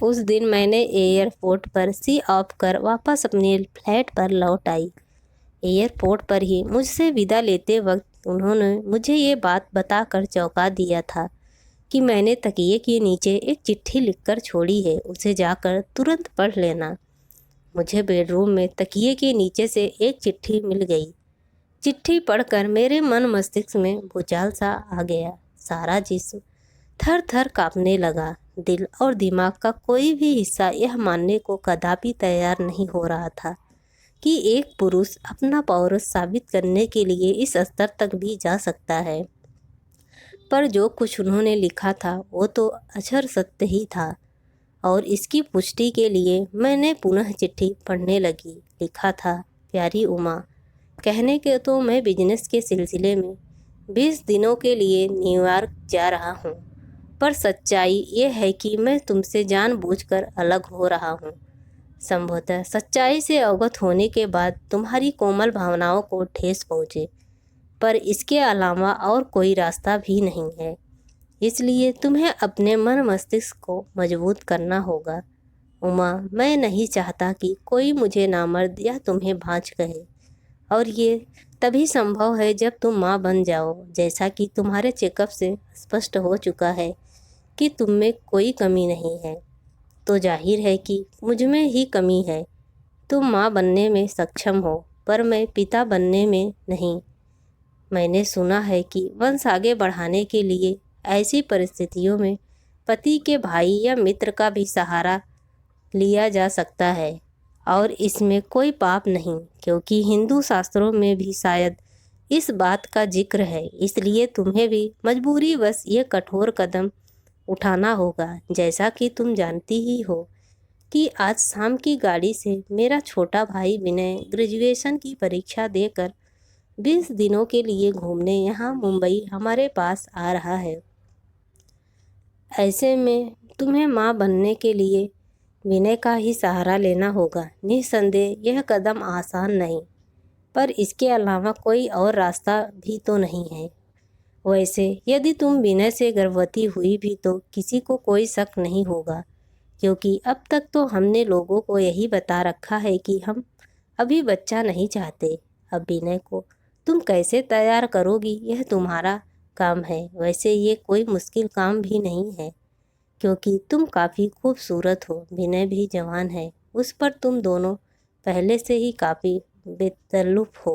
उस दिन मैंने एयरपोर्ट पर सी ऑफ कर वापस अपने फ्लैट पर लौट आई। एयरपोर्ट पर ही मुझसे विदा लेते वक्त उन्होंने मुझे ये बात बताकर चौंका दिया था कि मैंने तकिए के नीचे एक चिट्ठी लिखकर छोड़ी है, उसे जाकर तुरंत पढ़ लेना। मुझे बेडरूम में तकिए के नीचे से एक चिट्ठी मिल गई। चिट्ठी पढ़कर मेरे मन मस्तिष्क में भूचाल सा आ गया। सारा जिस्म थर थर कांपने लगा। दिल और दिमाग का कोई भी हिस्सा यह मानने को कदापि तैयार नहीं हो रहा था कि एक पुरुष अपना पौरुष साबित करने के लिए इस स्तर तक भी जा सकता है। पर जो कुछ उन्होंने लिखा था वो तो अक्षर सत्य ही था, और इसकी पुष्टि के लिए मैंने पुनः चिट्ठी पढ़ने लगी। लिखा था, प्यारी उमा, कहने के तो मैं बिजनेस के सिलसिले में 20 दिनों के लिए न्यूयॉर्क जा रहा हूँ, पर सच्चाई ये है कि मैं तुमसे जानबूझकर अलग हो रहा हूँ। संभवतः सच्चाई से अवगत होने के बाद तुम्हारी कोमल भावनाओं को ठेस पहुँचे, पर इसके अलावा और कोई रास्ता भी नहीं है। इसलिए तुम्हें अपने मन मस्तिष्क को मजबूत करना होगा। उमा, मैं नहीं चाहता कि कोई मुझे नामर्द या तुम्हें भांज कहे, और ये तभी संभव है जब तुम माँ बन जाओ। जैसा कि तुम्हारे चेकअप से स्पष्ट हो चुका है कि तुम में कोई कमी नहीं है, तो जाहिर है कि मुझ में ही कमी है। तुम माँ बनने में सक्षम हो, पर मैं पिता बनने में नहीं। मैंने सुना है कि वंश आगे बढ़ाने के लिए ऐसी परिस्थितियों में पति के भाई या मित्र का भी सहारा लिया जा सकता है, और इसमें कोई पाप नहीं, क्योंकि हिंदू शास्त्रों में भी शायद इस बात का जिक्र है। इसलिए तुम्हें भी मजबूरीवश ये कठोर कदम उठाना होगा। जैसा कि तुम जानती ही हो कि आज शाम की गाड़ी से मेरा छोटा भाई विनय ग्रेजुएशन की परीक्षा देकर 20 दिनों के लिए घूमने यहाँ मुंबई हमारे पास आ रहा है। ऐसे में तुम्हें माँ बनने के लिए विनय का ही सहारा लेना होगा। निस्संदेह यह कदम आसान नहीं, पर इसके अलावा कोई और रास्ता भी तो नहीं है। वैसे यदि तुम विनय से गर्भवती हुई भी तो किसी को कोई शक नहीं होगा, क्योंकि अब तक तो हमने लोगों को यही बता रखा है कि हम अभी बच्चा नहीं चाहते। अब विनय को तुम कैसे तैयार करोगी, यह तुम्हारा काम है। वैसे ये कोई मुश्किल काम भी नहीं है, क्योंकि तुम काफ़ी खूबसूरत हो। विनय भी जवान है, उस पर तुम दोनों पहले से ही काफ़ी बेतकल्लुफ़ हो।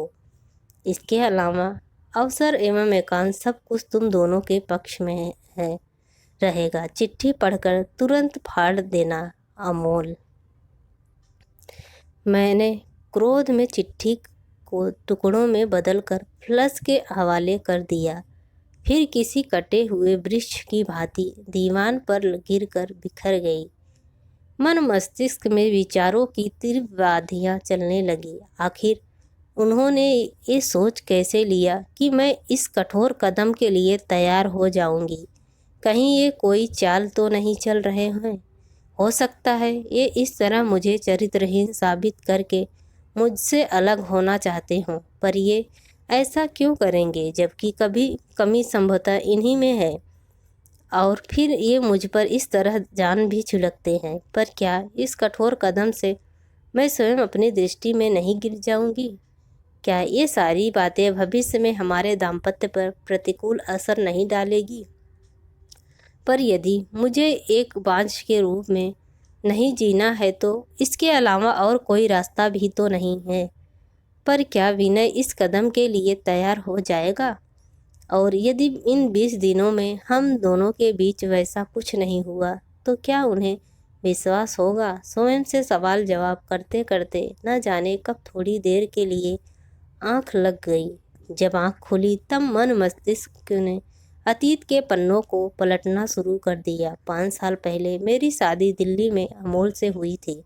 इसके अलावा अवसर एवं एकांत सब कुछ तुम दोनों के पक्ष में है रहेगा। चिट्ठी पढ़कर तुरंत फाड़ देना, अमोल। मैंने क्रोध में चिट्ठी को टुकड़ों में बदलकर फ्लश के हवाले कर दिया, फिर किसी कटे हुए वृक्ष की भांति दीवान पर गिरकर बिखर गई। मन मस्तिष्क में विचारों की तीव्र आंधियाँ चलने लगी। आखिर उन्होंने ये सोच कैसे लिया कि मैं इस कठोर कदम के लिए तैयार हो जाऊंगी? कहीं ये कोई चाल तो नहीं चल रहे हैं? हो सकता है ये इस तरह मुझे चरित्रहीन साबित करके मुझसे अलग होना चाहते हों, पर ये ऐसा क्यों करेंगे जबकि कभी कमी संभवतः इन्हीं में है? और फिर ये मुझ पर इस तरह जान भी छिड़कते हैं, पर क्या इस कठोर कदम से मैं स्वयं अपनी दृष्टि में नहीं गिर जाऊंगी? क्या ये सारी बातें भविष्य में हमारे दाम्पत्य पर प्रतिकूल असर नहीं डालेगी? पर यदि मुझे एक बांझ के रूप में नहीं जीना है तो इसके अलावा और कोई रास्ता भी तो नहीं है। पर क्या विनय इस कदम के लिए तैयार हो जाएगा? और यदि इन 20 दिनों में हम दोनों के बीच वैसा कुछ नहीं हुआ तो क्या उन्हें विश्वास होगा? स्वयं से सवाल जवाब करते करते न जाने कब थोड़ी देर के लिए आंख लग गई। जब आंख खुली तब मन मस्तिष्क ने अतीत के पन्नों को पलटना शुरू कर दिया। 5 साल पहले मेरी शादी दिल्ली में अमोल से हुई थी।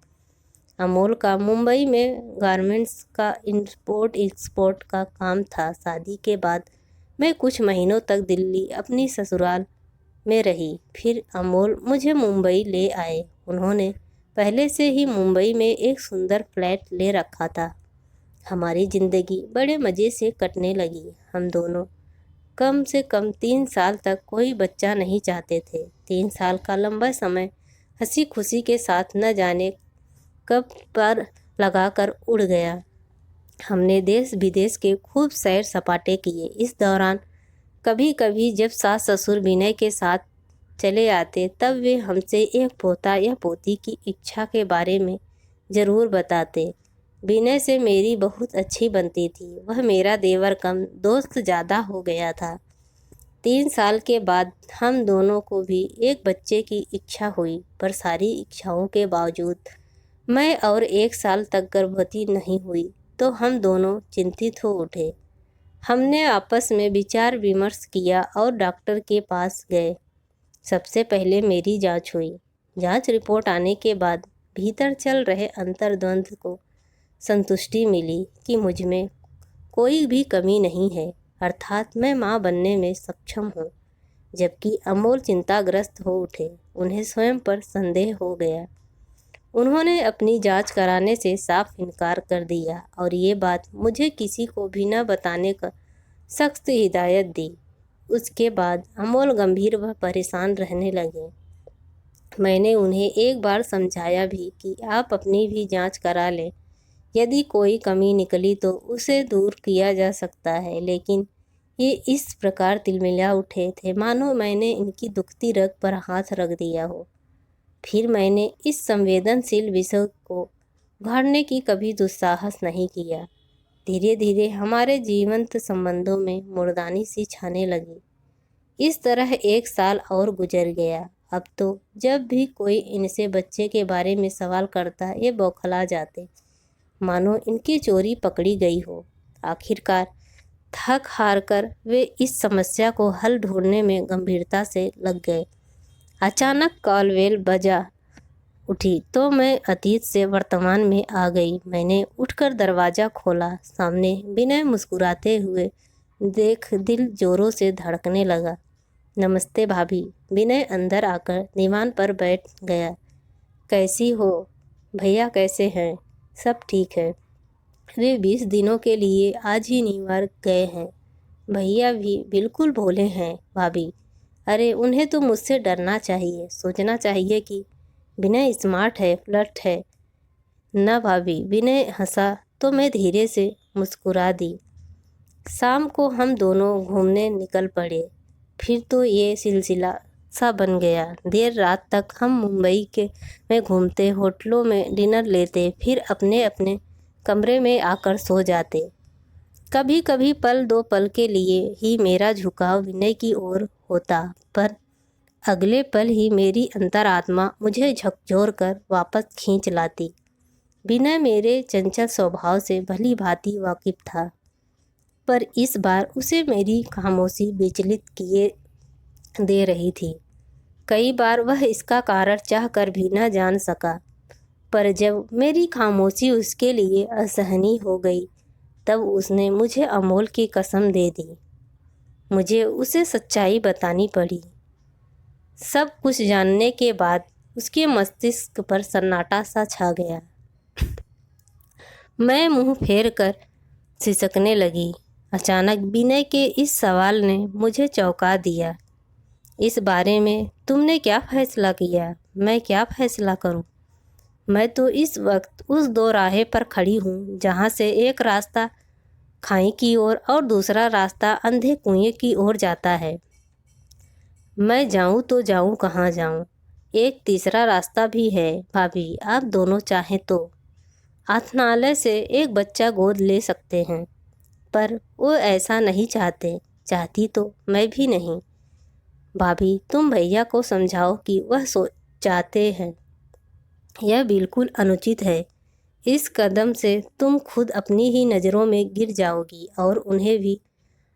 अमोल का मुंबई में गारमेंट्स का इंपोर्ट एक्सपोर्ट का काम था। शादी के बाद मैं कुछ महीनों तक दिल्ली अपनी ससुराल में रही। फिर अमोल मुझे मुंबई ले आए। उन्होंने पहले से ही मुंबई में एक सुंदर फ्लैट ले रखा था। हमारी ज़िंदगी बड़े मज़े से कटने लगी। हम दोनों कम से कम 3 साल तक कोई बच्चा नहीं चाहते थे। 3 साल का लंबा समय हंसी खुशी के साथ न जाने कब पर लगाकर उड़ गया। हमने देश विदेश के खूब सैर सपाटे किए। इस दौरान कभी कभी जब सास ससुर विनय के साथ चले आते तब वे हमसे एक पोता या पोती की इच्छा के बारे में ज़रूर बताते। विनय से मेरी बहुत अच्छी बनती थी। वह मेरा देवर कम, दोस्त ज़्यादा हो गया था। 3 साल के बाद हम दोनों को भी एक बच्चे की इच्छा हुई, पर सारी इच्छाओं के बावजूद मैं और 1 साल तक गर्भवती नहीं हुई तो हम दोनों चिंतित हो उठे। हमने आपस में विचार विमर्श किया और डॉक्टर के पास गए। सबसे पहले मेरी जांच हुई। जांच रिपोर्ट आने के बाद भीतर चल रहे अंतर्द्वंद को संतुष्टि मिली कि मुझ में कोई भी कमी नहीं है, अर्थात मैं माँ बनने में सक्षम हूँ। जबकि अमोल चिंताग्रस्त हो उठे। उन्हें स्वयं पर संदेह हो गया। उन्होंने अपनी जांच कराने से साफ इनकार कर दिया और ये बात मुझे किसी को भी न बताने का सख्त हिदायत दी। उसके बाद अमोल गंभीर व परेशान रहने लगे। मैंने उन्हें एक बार समझाया भी कि आप अपनी भी जांच करा लें। यदि कोई कमी निकली तो उसे दूर किया जा सकता है, लेकिन ये इस प्रकार तिलमिला उठे थे मानो मैंने इनकी दुखती रग पर हाथ रख दिया हो। फिर मैंने इस संवेदनशील विषय को उघाड़ने की कभी दुस्साहस नहीं किया। धीरे धीरे हमारे जीवंत संबंधों में मुर्दानी सी छाने लगी। इस तरह 1 साल और गुजर गया। अब तो जब भी कोई इनसे बच्चे के बारे में सवाल करता ये बौखला जाते, मानो इनकी चोरी पकड़ी गई हो। आखिरकार थक हार कर वे इस समस्या को हल ढूंढने में गंभीरता से लग गए। अचानक कॉलबेल बजा उठी तो मैं अतीत से वर्तमान में आ गई। मैंने उठकर दरवाज़ा खोला। सामने विनय मुस्कुराते हुए देख दिल जोरों से धड़कने लगा। नमस्ते भाभी। विनय अंदर आकर दीवान पर बैठ गया। कैसी हो? भैया कैसे हैं? सब ठीक है। वे 20 दिनों के लिए आज ही न्यूयॉर्क गए हैं। भैया भी बिल्कुल भोले हैं भाभी। अरे उन्हें तो मुझसे डरना चाहिए, सोचना चाहिए कि विनय स्मार्ट है, फ्लर्ट है ना भाभी। विनय हंसा तो मैं धीरे से मुस्कुरा दी। शाम को हम दोनों घूमने निकल पड़े। फिर तो ये सिलसिला सा बन गया। देर रात तक हम मुंबई में घूमते, होटलों में डिनर लेते, फिर अपने अपने कमरे में आकर सो जाते। कभी कभी पल दो पल के लिए ही मेरा झुकाव विनय की ओर होता, पर अगले पल ही मेरी अंतरात्मा मुझे झकझोर कर वापस खींच लाती। विनय मेरे चंचल स्वभाव से भली भांति वाकिफ था, पर इस बार उसे मेरी खामोशी विचलित किए दे रही थी। कई बार वह इसका कारण चाहकर भी न जान सका, पर जब मेरी खामोशी उसके लिए असहनीय हो गई तब उसने मुझे अमोल की कसम दे दी। मुझे उसे सच्चाई बतानी पड़ी। सब कुछ जानने के बाद उसके मस्तिष्क पर सन्नाटा सा छा गया। मैं मुंह फेर कर सिसकने लगी। अचानक विनय के इस सवाल ने मुझे चौंका दिया। इस बारे में तुमने क्या फैसला किया? मैं क्या फैसला करूं? मैं तो इस वक्त उस दो राहें पर खड़ी हूं, जहां से एक रास्ता खाई की ओर और दूसरा रास्ता अंधे कुएं की ओर जाता है। मैं जाऊं तो जाऊं कहाँ जाऊं? एक तीसरा रास्ता भी है भाभी, आप दोनों चाहें तो आथनालय से एक बच्चा गोद ले सकते हैं, पर वो ऐसा नहीं चाहते। चाहती तो मैं भी नहीं। भाभी तुम भैया को समझाओ कि वह चाहते हैं। यह बिल्कुल अनुचित है। इस कदम से तुम खुद अपनी ही नज़रों में गिर जाओगी और उन्हें भी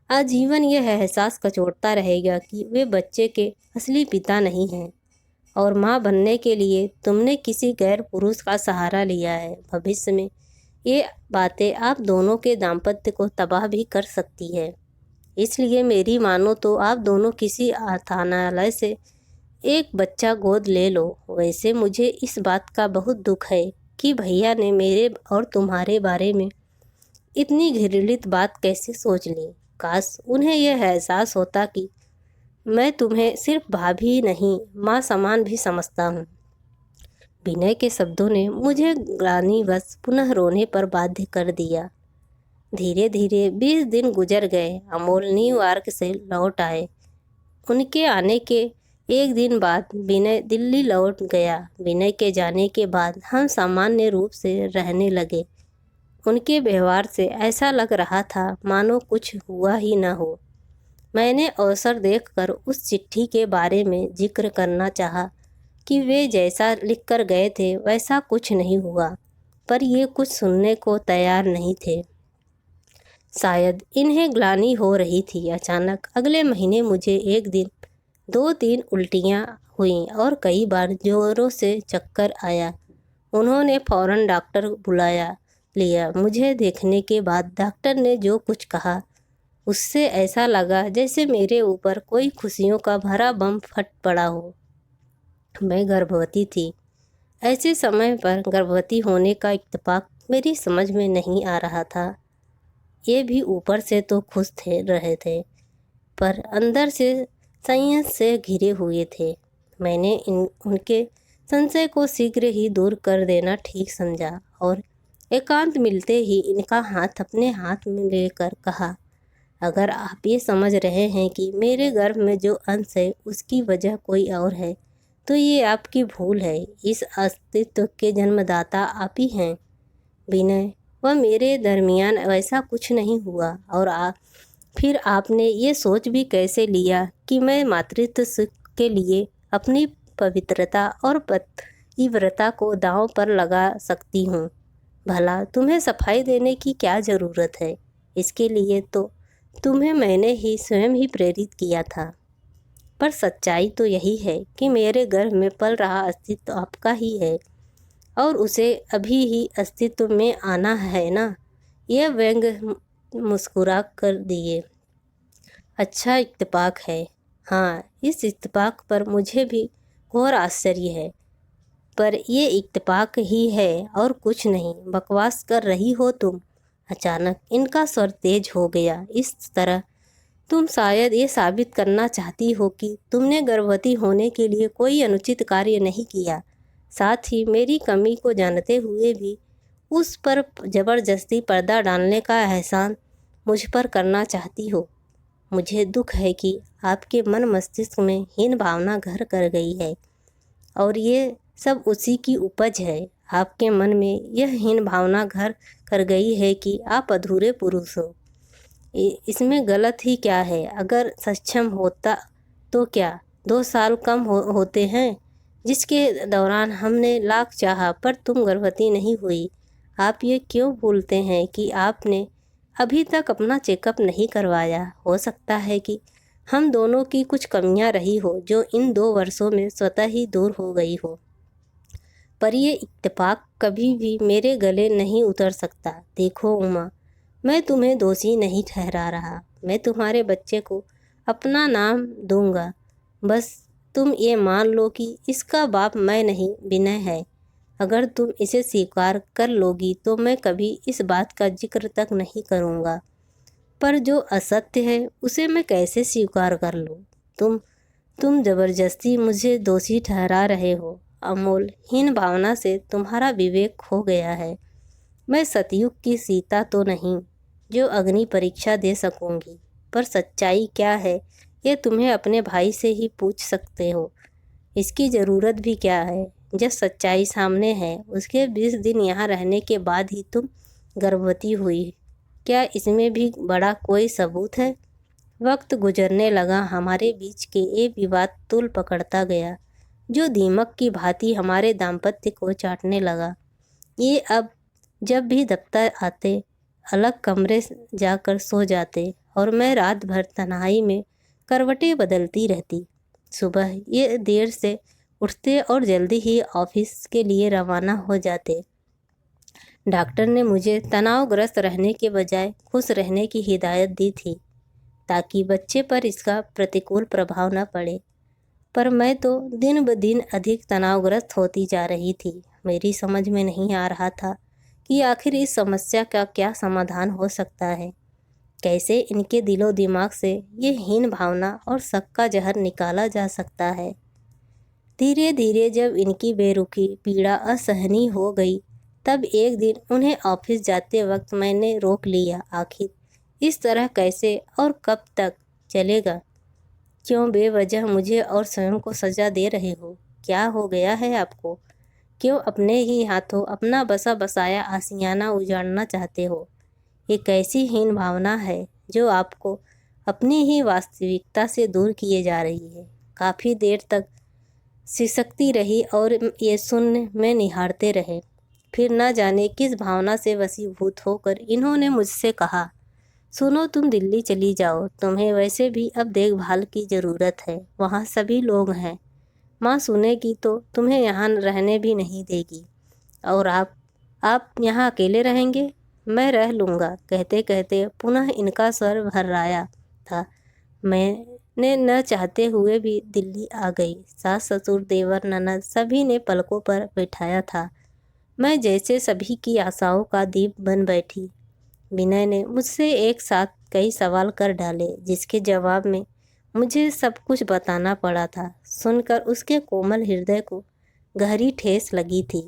आजीवन यह एहसास कचोटता रहेगा कि वे बच्चे के असली पिता नहीं हैं और माँ बनने के लिए तुमने किसी गैर पुरुष का सहारा लिया है। भविष्य में ये बातें आप दोनों के दाम्पत्य को तबाह भी कर सकती है। इसलिए मेरी मानो तो आप दोनों किसी आथानालय से एक बच्चा गोद ले लो। वैसे मुझे इस बात का बहुत दुख है कि भैया ने मेरे और तुम्हारे बारे में इतनी घृणित बात कैसे सोच ली। काश उन्हें यह एहसास होता कि मैं तुम्हें सिर्फ भाभी नहीं, माँ समान भी समझता हूँ। विनय के शब्दों ने मुझे ग्लानिवश पुनः रोने पर बाध्य कर दिया। धीरे धीरे 20 दिन गुजर गए। अमोल न्यूयॉर्क से लौट आए। उनके आने के एक दिन बाद विनय दिल्ली लौट गया। विनय के जाने के बाद हम सामान्य रूप से रहने लगे। उनके व्यवहार से ऐसा लग रहा था मानो कुछ हुआ ही न हो। मैंने अवसर देखकर उस चिट्ठी के बारे में जिक्र करना चाहा कि वे जैसा लिखकर गए थे वैसा कुछ नहीं हुआ, पर ये कुछ सुनने को तैयार नहीं थे। शायद इन्हें ग्लानि हो रही थी। अचानक अगले महीने मुझे एक दिन 2-3 उल्टियाँ हुईं और कई बार जोरों से चक्कर आया। उन्होंने फौरन डॉक्टर बुलाया लिया। मुझे देखने के बाद डॉक्टर ने जो कुछ कहा उससे ऐसा लगा जैसे मेरे ऊपर कोई खुशियों का भरा बम फट पड़ा हो। मैं गर्भवती थी। ऐसे समय पर गर्भवती होने का इत्तेफाक मेरी समझ में नहीं आ रहा था। ये भी ऊपर से तो खुश रहे थे, पर अंदर से संयत से घिरे हुए थे। मैंने उनके संशय को शीघ्र ही दूर कर देना ठीक समझा और एकांत मिलते ही इनका हाथ अपने हाथ में लेकर कहा, अगर आप ये समझ रहे हैं कि मेरे गर्भ में जो अंश है उसकी वजह कोई और है, तो ये आपकी भूल है। इस अस्तित्व के जन्मदाता आप ही हैं। विनय व मेरे दरमियान वैसा कुछ नहीं हुआ। और फिर आपने ये सोच भी कैसे लिया कि मैं मातृत्व सुख के लिए अपनी पवित्रता और पतिव्रता को दांव पर लगा सकती हूँ? भला तुम्हें सफाई देने की क्या ज़रूरत है? इसके लिए तो तुम्हें मैंने ही स्वयं ही प्रेरित किया था। पर सच्चाई तो यही है कि मेरे गर्भ में पल रहा अस्तित्व आपका ही है और उसे अभी ही अस्तित्व में आना है ना। यह व्यंग मुस्कुरा कर दिए। अच्छा इत्तेफाक है। हाँ, इस इत्तेफाक पर मुझे भी घोर आश्चर्य है, पर ये इत्तेफाक ही है और कुछ नहीं। बकवास कर रही हो तुम। अचानक इनका स्वर तेज हो गया। इस तरह तुम शायद ये साबित करना चाहती हो कि तुमने गर्भवती होने के लिए कोई अनुचित कार्य नहीं किया, साथ ही मेरी कमी को जानते हुए भी उस पर जबरदस्ती पर्दा डालने का एहसान मुझ पर करना चाहती हो। मुझे दुख है कि आपके मन मस्तिष्क में हीन भावना घर कर गई है और ये सब उसी की उपज है। आपके मन में यह हीन भावना घर कर गई है कि आप अधूरे पुरुष हो। इसमें गलत ही क्या है? अगर सक्षम होता तो क्या 2 साल कम होते हैं, जिसके दौरान हमने लाख चाहा पर तुम गर्भवती नहीं हुई? आप ये क्यों भूलते हैं कि आपने अभी तक अपना चेकअप नहीं करवाया? हो सकता है कि हम दोनों की कुछ कमियां रही हो जो इन 2 वर्षों में स्वतः ही दूर हो गई हो, पर ये इत्तेफाक कभी भी मेरे गले नहीं उतर सकता। देखो उमा, मैं तुम्हें दोषी नहीं ठहरा रहा। मैं तुम्हारे बच्चे को अपना नाम दूंगा। बस तुम ये मान लो कि इसका बाप मैं नहीं, विनय है। अगर तुम इसे स्वीकार कर लोगी तो मैं कभी इस बात का जिक्र तक नहीं करूँगा, पर जो असत्य है उसे मैं कैसे स्वीकार कर लूँ? तुम जबरदस्ती मुझे दोषी ठहरा रहे हो। अमोल, हीन भावना से तुम्हारा विवेक खो गया है। मैं सतयुग की सीता तो नहीं जो अग्नि परीक्षा दे सकूंगी, पर सच्चाई क्या है ये तुम्हें अपने भाई से ही पूछ सकते हो। इसकी ज़रूरत भी क्या है? जब सच्चाई सामने है, उसके 20 दिन यहाँ रहने के बाद ही तुम गर्भवती हुई। क्या इसमें भी बड़ा कोई सबूत है? वक्त गुजरने लगा। हमारे बीच के ये विवाद तूल पकड़ता गया, जो दीमक की भांति हमारे दाम्पत्य को चाटने लगा। ये अब जब भी दफ्तर आते अलग कमरे जाकर सो जाते और मैं रात भर तन्हाई में करवटें बदलती रहती। सुबह ये देर से उठते और जल्दी ही ऑफिस के लिए रवाना हो जाते। डॉक्टर ने मुझे तनावग्रस्त रहने के बजाय खुश रहने की हिदायत दी थी, ताकि बच्चे पर इसका प्रतिकूल प्रभाव न पड़े। पर मैं तो दिन ब दिन अधिक तनावग्रस्त होती जा रही थी। मेरी समझ में नहीं आ रहा था कि आखिर इस समस्या का क्या समाधान हो सकता है। कैसे इनके दिलो दिमाग से ये हीन भावना और शक का जहर निकाला जा सकता है। धीरे धीरे जब इनकी बेरुखी पीड़ा असहनीय हो गई, तब एक दिन उन्हें ऑफिस जाते वक्त मैंने रोक लिया। आखिर इस तरह कैसे और कब तक चलेगा? क्यों बेवजह मुझे और स्वयं को सजा दे रहे हो? क्या हो गया है आपको? क्यों अपने ही हाथों अपना बसा बसाया आशियाना उजाड़ना चाहते हो? ये कैसी हीन भावना है जो आपको अपनी ही वास्तविकता से दूर किए जा रही है। काफ़ी देर तक सिसकती रही और ये सुन में निहारते रहे। फिर न जाने किस भावना से वशीभूत होकर इन्होंने मुझसे कहा, सुनो, तुम दिल्ली चली जाओ, तुम्हें वैसे भी अब देखभाल की ज़रूरत है, वहाँ सभी लोग हैं। माँ सुनेगी तो तुम्हें यहाँ रहने भी नहीं देगी। और आप यहाँ अकेले रहेंगे? मैं रह लूँगा। कहते कहते पुनः इनका स्वर भर्राया था। मैंने न चाहते हुए भी दिल्ली आ गई। सास ससुर देवर ननद सभी ने पलकों पर बैठाया था। मैं जैसे सभी की आशाओं का दीप बन बैठी। विनय ने मुझसे एक साथ कई सवाल कर डाले, जिसके जवाब में मुझे सब कुछ बताना पड़ा था। सुनकर उसके कोमल हृदय को गहरी ठेस लगी थी।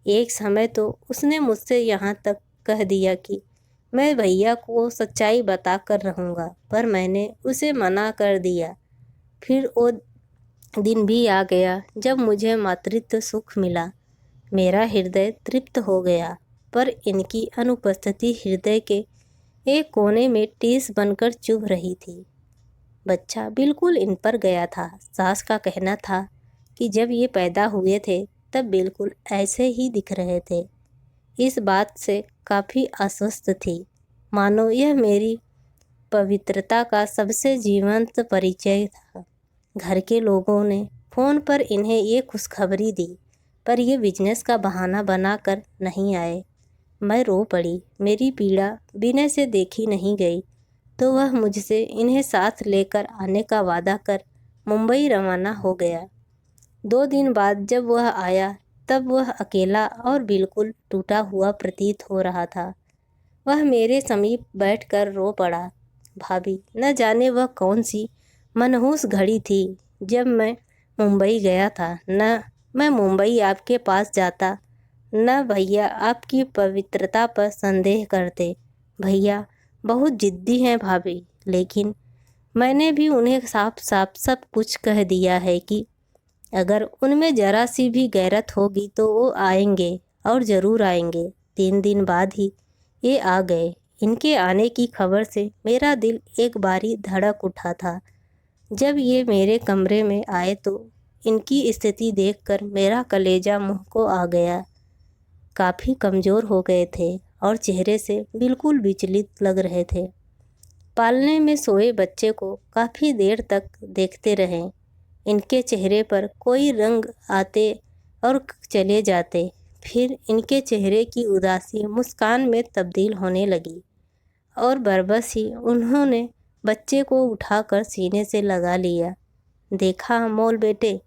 एक समय तो उसने मुझसे यहाँ तक कह दिया कि मैं भैया को सच्चाई बता कर रहूँगा, पर मैंने उसे मना कर दिया। फिर वो दिन भी आ गया जब मुझे मातृत्व सुख मिला। मेरा हृदय तृप्त हो गया, पर इनकी अनुपस्थिति हृदय के एक कोने में टीस बनकर चुभ रही थी। बच्चा बिल्कुल इन पर गया था। सास का कहना था कि जब ये पैदा हुए थे तब बिल्कुल ऐसे ही दिख रहे थे। इस बात से काफ़ी आश्वस्त थी, मानो यह मेरी पवित्रता का सबसे जीवंत परिचय था। घर के लोगों ने फ़ोन पर इन्हें ये खुशखबरी दी, पर ये बिजनेस का बहाना बनाकर नहीं आए। मैं रो पड़ी। मेरी पीड़ा विनय से देखी नहीं गई, तो वह मुझसे इन्हें साथ लेकर आने का वादा कर मुंबई रवाना हो गया। 2 दिन बाद जब वह आया, तब वह अकेला और बिल्कुल टूटा हुआ प्रतीत हो रहा था। वह मेरे समीप बैठकर रो पड़ा। भाभी, न जाने वह कौन सी मनहूस घड़ी थी जब मैं मुंबई गया था। न मैं मुंबई आपके पास जाता, न भैया आपकी पवित्रता पर संदेह करते। भैया बहुत जिद्दी हैं भाभी, लेकिन मैंने भी उन्हें साफ साफ सब कुछ कह दिया है कि अगर उनमें जरा सी भी गैरत होगी तो वो आएंगे, और ज़रूर आएंगे। 3 दिन बाद ही ये आ गए। इनके आने की खबर से मेरा दिल एक बारी धड़क उठा था। जब ये मेरे कमरे में आए तो इनकी स्थिति देखकर मेरा कलेजा मुंह को आ गया। काफ़ी कमज़ोर हो गए थे और चेहरे से बिल्कुल विचलित लग रहे थे। पालने में सोए बच्चे को काफ़ी देर तक देखते रहे। इनके चेहरे पर कोई रंग आते और चले जाते, फिर इनके चेहरे की उदासी मुस्कान में तब्दील होने लगी और बरबस ही उन्होंने बच्चे को उठाकर सीने से लगा लिया। देखा अमोल बेटे,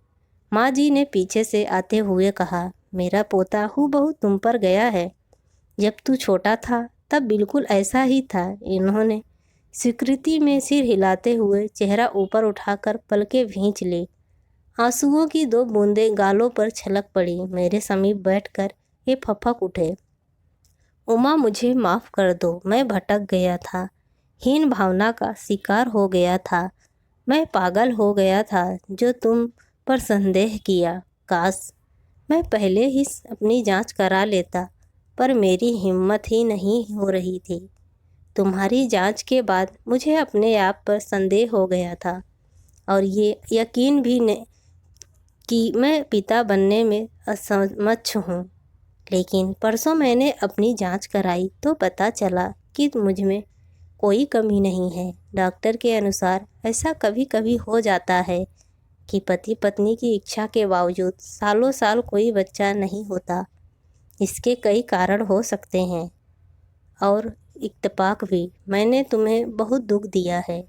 माँ जी ने पीछे से आते हुए कहा, मेरा पोता हूबहू तुम पर गया है। जब तू छोटा था तब बिल्कुल ऐसा ही था। इन्होंने स्वीकृति में सिर हिलाते हुए चेहरा ऊपर उठाकर पलकें भींच ली। आंसुओं की 2 बूंदें गालों पर छलक पड़ी। मेरे समीप बैठकर ये फपक उठे। उमा, मुझे माफ़ कर दो, मैं भटक गया था, हीन भावना का शिकार हो गया था। मैं पागल हो गया था जो तुम पर संदेह किया। काश मैं पहले ही अपनी जांच करा लेता, पर मेरी हिम्मत ही नहीं हो रही थी। तुम्हारी जांच के बाद मुझे अपने आप पर संदेह हो गया था और ये यकीन भी कि मैं पिता बनने में असमर्थ हूँ। लेकिन परसों मैंने अपनी जांच कराई तो पता चला कि मुझ में कोई कमी नहीं है। डॉक्टर के अनुसार ऐसा कभी कभी हो जाता है कि पति पत्नी की इच्छा के बावजूद सालों साल कोई बच्चा नहीं होता। इसके कई कारण हो सकते हैं और इत्तेफाक भी। मैंने तुम्हें बहुत दुख दिया है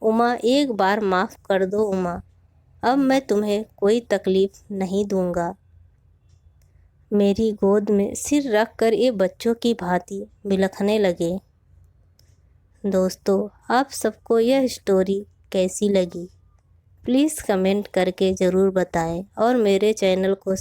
उमा, एक बार माफ़ कर दो उमा, अब मैं तुम्हें कोई तकलीफ़ नहीं दूंगा। मेरी गोद में सिर रख कर ये बच्चों की भांति बिलखने लगे। दोस्तों, आप सबको यह स्टोरी कैसी लगी? प्लीज़ कमेंट करके ज़रूर बताएं और मेरे चैनल को